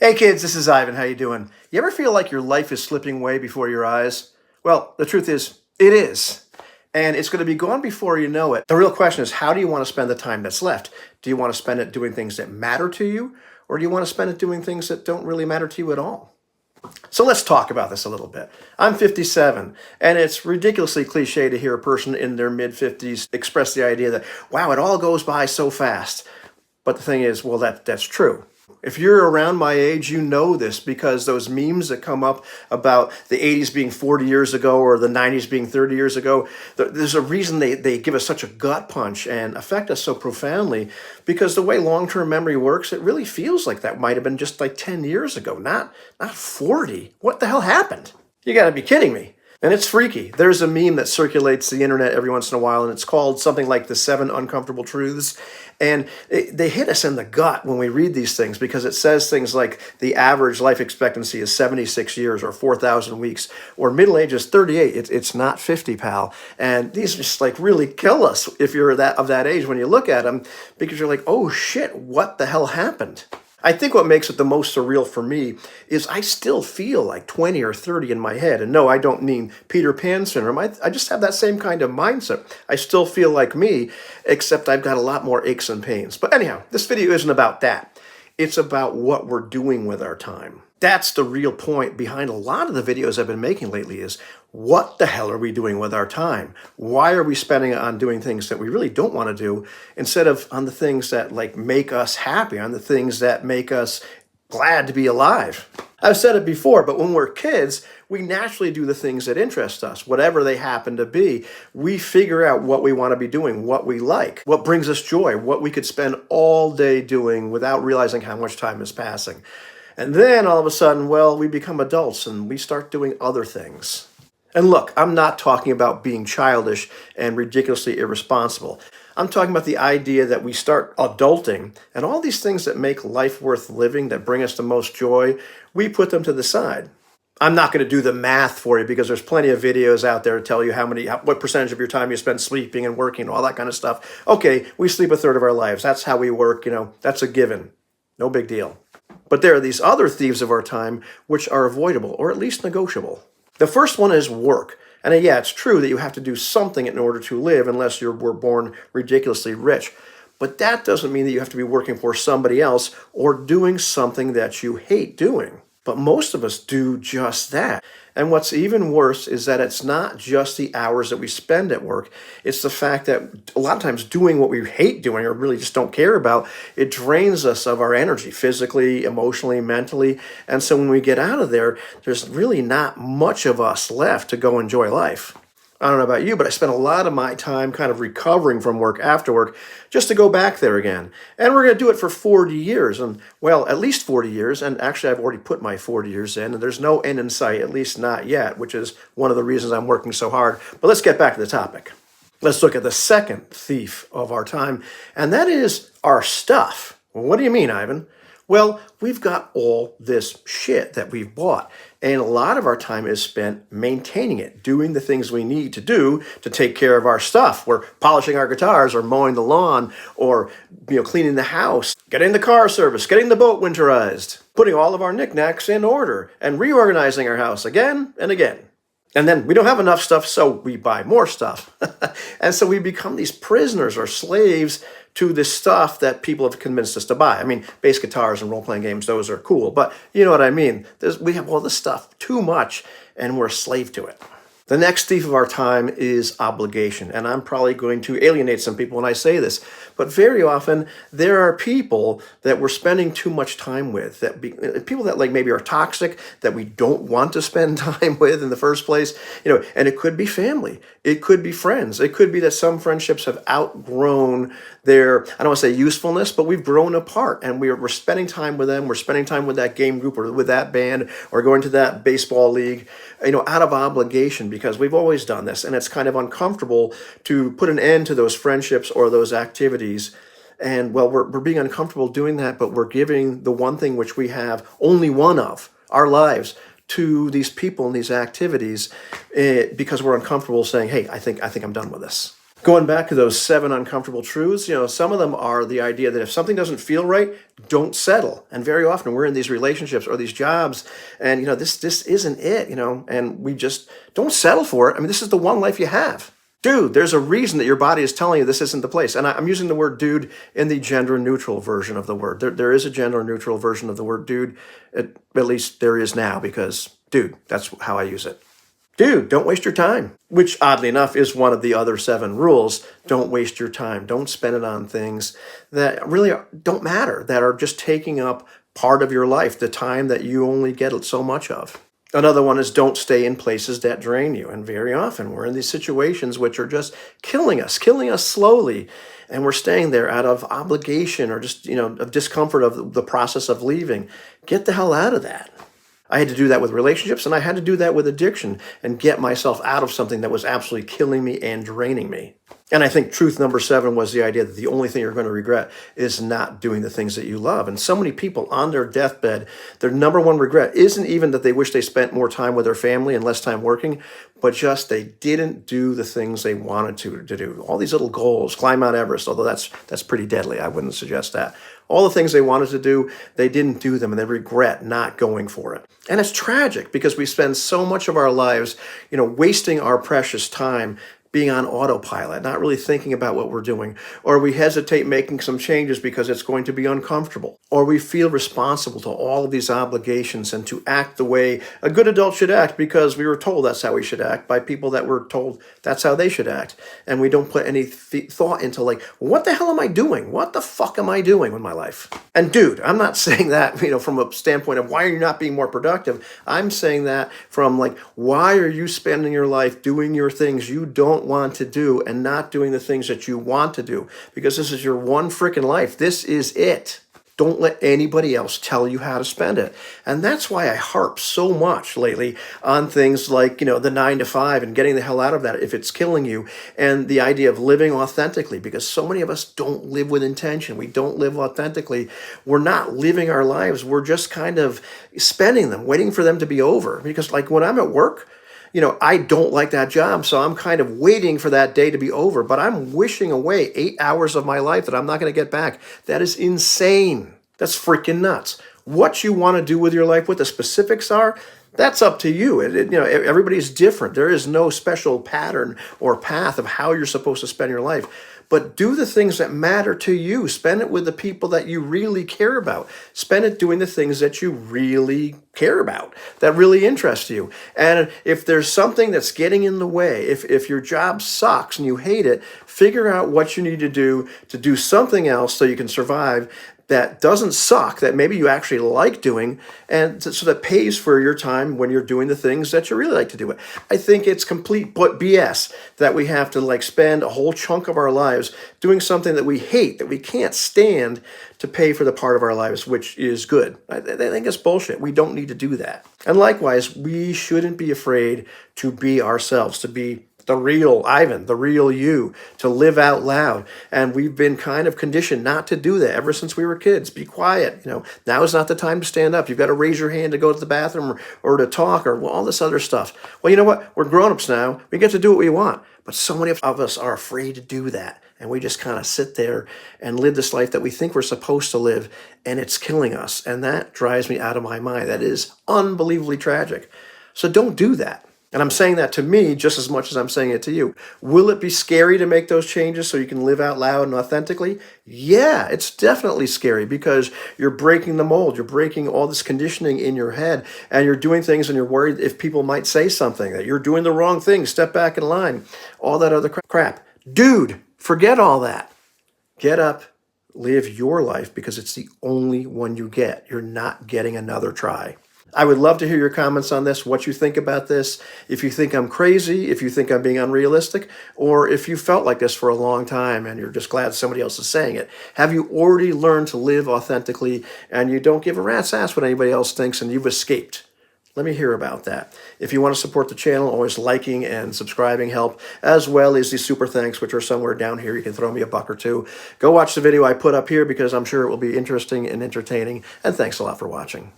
Hey kids, this is Ivan. How you doing? You ever feel like your life is slipping away before your eyes? Well, the truth is, it is. And it's going to be gone before you know it. The real question is, how do you want to spend the time that's left? Do you want to spend it doing things that matter to you? Or do you want to spend it doing things that don't really matter to you at all? So let's talk about this a little bit. I'm 57, and it's ridiculously cliche to hear a person in their mid-50s express the idea that, wow, it all goes by so fast. But the thing is, well, that's true. If you're around my age, you know this because those memes that come up about the 80s being 40 years ago or the 90s being 30 years ago, there's a reason they give us such a gut punch and affect us so profoundly, because the way long-term memory works, it really feels like that might have been just like 10 years ago, not 40. What the hell happened? You gotta be kidding me. And it's freaky. There's a meme that circulates the internet every once in a while, and it's called something like the 7 Uncomfortable Truths. And they hit us in the gut when we read these things, because it says things like the average life expectancy is 76 years or 4,000 weeks, or middle age is 38. It's not 50, pal. And these just like really kill us if you're of that age when you look at them, because you're like, oh shit, what the hell happened? I think what makes it the most surreal for me is I still feel like 20 or 30 in my head. And no, I don't mean Peter Pan syndrome. I just have that same kind of mindset. I still feel like me, except I've got a lot more aches and pains. But anyhow, this video isn't about that. It's about what we're doing with our time. That's the real point behind a lot of the videos I've been making lately is, what the hell are we doing with our time? Why are we spending it on doing things that we really don't want to do instead of on the things that like make us happy, on the things that make us glad to be alive? I've said it before, but when we're kids, we naturally do the things that interest us, whatever they happen to be. We figure out what we want to be doing, what we like, what brings us joy, what we could spend all day doing without realizing how much time is passing. And then all of a sudden, well, we become adults and we start doing other things. And look, I'm not talking about being childish and ridiculously irresponsible. I'm talking about the idea that we start adulting, and all these things that make life worth living, that bring us the most joy, we put them to the side. I'm not going to do the math for you because there's plenty of videos out there to tell you what percentage of your time you spend sleeping and working and all that kind of stuff. Okay, we sleep a third of our lives. That's how we work, that's a given. No big deal. But there are these other thieves of our time which are avoidable, or at least negotiable. The first one is work. And yeah, it's true that you have to do something in order to live unless you were born ridiculously rich. But that doesn't mean that you have to be working for somebody else or doing something that you hate doing. But most of us do just that. And what's even worse is that it's not just the hours that we spend at work. It's the fact that a lot of times doing what we hate doing or really just don't care about, it drains us of our energy physically, emotionally, mentally. And so when we get out of there, there's really not much of us left to go enjoy life. I don't know about you, but I spent a lot of my time kind of recovering from work after work just to go back there again. And we're going to do it for 40 years, and well, at least 40 years. And actually, I've already put my 40 years in, and there's no end in sight, at least not yet, which is one of the reasons I'm working so hard. But let's get back to the topic. Let's look at the second thief of our time, and that is our stuff. Well, what do you mean, Ivan? Well, we've got all this shit that we've bought, and a lot of our time is spent maintaining it, doing the things we need to do to take care of our stuff. We're polishing our guitars or mowing the lawn or cleaning the house, getting the car serviced, getting the boat winterized, putting all of our knickknacks in order, and reorganizing our house again and again. And then we don't have enough stuff, so we buy more stuff. And so we become these prisoners or slaves to this stuff that people have convinced us to buy. I mean, bass guitars and role-playing games, those are cool. But you know what I mean. We have all this stuff, too much, and we're a slave to it. The next thief of our time is obligation. And I'm probably going to alienate some people when I say this. But very often, there are people that we're spending too much time with. People that maybe are toxic, that we don't want to spend time with in the first place. And it could be family. It could be friends. It could be that some friendships have outgrown their, I don't want to say usefulness, but we've grown apart. And we're spending time with them. We're spending time with that game group or with that band or going to that baseball league, out of obligation, because we've always done this. And it's kind of uncomfortable to put an end to those friendships or those activities. And well, we're being uncomfortable doing that, but we're giving the one thing which we have only one of, our lives, to these people and these activities because we're uncomfortable saying, hey, I think I'm done with this. Going back to those 7 uncomfortable truths, some of them are the idea that if something doesn't feel right, don't settle. And very often we're in these relationships or these jobs, and this isn't it, and we just don't settle for it. I mean, this is the one life you have. Dude, there's a reason that your body is telling you this isn't the place. And I'm using the word dude in the gender neutral version of the word. There is a gender neutral version of the word dude. At least there is now, because dude, that's how I use it. Dude, don't waste your time, which oddly enough is one of the other 7 rules. Don't waste your time. Don't spend it on things that really don't matter, that are just taking up part of your life, the time that you only get so much of. Another one is don't stay in places that drain you. And very often we're in these situations which are just killing us slowly. And we're staying there out of obligation or just, of discomfort of the process of leaving. Get the hell out of that. I had to do that with relationships, and I had to do that with addiction and get myself out of something that was absolutely killing me and draining me. And I think truth number 7 was the idea that the only thing you're going to regret is not doing the things that you love. And so many people on their deathbed, their number one regret isn't even that they wish they spent more time with their family and less time working, but just they didn't do the things they wanted to do. All these little goals, climb Mount Everest, although that's pretty deadly. I wouldn't suggest that. All the things they wanted to do, they didn't do them, and they regret not going for it. And it's tragic because we spend so much of our lives, wasting our precious time being on autopilot, not really thinking about what we're doing, or we hesitate making some changes because it's going to be uncomfortable, or we feel responsible to all of these obligations and to act the way a good adult should act because we were told that's how we should act by people that were told that's how they should act. And we don't put any thought into what the hell am I doing? What the fuck am I doing with my life? And dude, I'm not saying that, from a standpoint of why are you not being more productive? I'm saying that from why are you spending your life doing your things you don't want to do and not doing the things that you want to do? Because this is your one freaking life. This is it. Don't let anybody else tell you how to spend it. And that's why I harp so much lately on things like, the 9 to 5 and getting the hell out of that if it's killing you, and the idea of living authentically, because so many of us don't live with intention. We don't live authentically. We're not living our lives. We're just kind of spending them, waiting for them to be over. Because when I'm at work, I don't like that job, so I'm kind of waiting for that day to be over, but I'm wishing away 8 hours of my life that I'm not going to get back. That is insane. That's freaking nuts. What you want to do with your life, what the specifics are, that's up to you. Everybody's different. There is no special pattern or path of how you're supposed to spend your life. But do the things that matter to you. Spend it with the people that you really care about. Spend it doing the things that you really care about, that really interest you. And if there's something that's getting in the way, if your job sucks and you hate it, figure out what you need to do something else so you can survive that doesn't suck, that maybe you actually like doing, and so that pays for your time when you're doing the things that you really like to do. I think it's complete BS that we have to spend a whole chunk of our lives doing something that we hate, that we can't stand, to pay for the part of our lives which is good. I think it's bullshit. We don't need to do that. And likewise, we shouldn't be afraid to be ourselves, to be the real Ivan, the real you, to live out loud. And we've been kind of conditioned not to do that ever since we were kids. Be quiet. Now is not the time to stand up. You've got to raise your hand to go to the bathroom or to talk or all this other stuff. Well, you know what? We're grown-ups now. We get to do what we want. But so many of us are afraid to do that. And we just kind of sit there and live this life that we think we're supposed to live, and it's killing us. And that drives me out of my mind. That is unbelievably tragic. So don't do that. And I'm saying that to me just as much as I'm saying it to you. Will it be scary to make those changes so you can live out loud and authentically? Yeah, it's definitely scary because you're breaking the mold. You're breaking all this conditioning in your head, and you're doing things and you're worried if people might say something, that you're doing the wrong thing, step back in line, all that other crap. Dude, forget all that. Get up, live your life, because it's the only one you get. You're not getting another try. I would love to hear your comments on this, what you think about this, if you think I'm crazy, if you think I'm being unrealistic, or if you felt like this for a long time and you're just glad somebody else is saying it. Have you already learned to live authentically and you don't give a rat's ass what anybody else thinks and you've escaped? Let me hear about that. If you want to support the channel, always liking and subscribing help, as well as the super thanks, which are somewhere down here. You can throw me a buck or two. Go watch the video I put up here because I'm sure it will be interesting and entertaining, and thanks a lot for watching.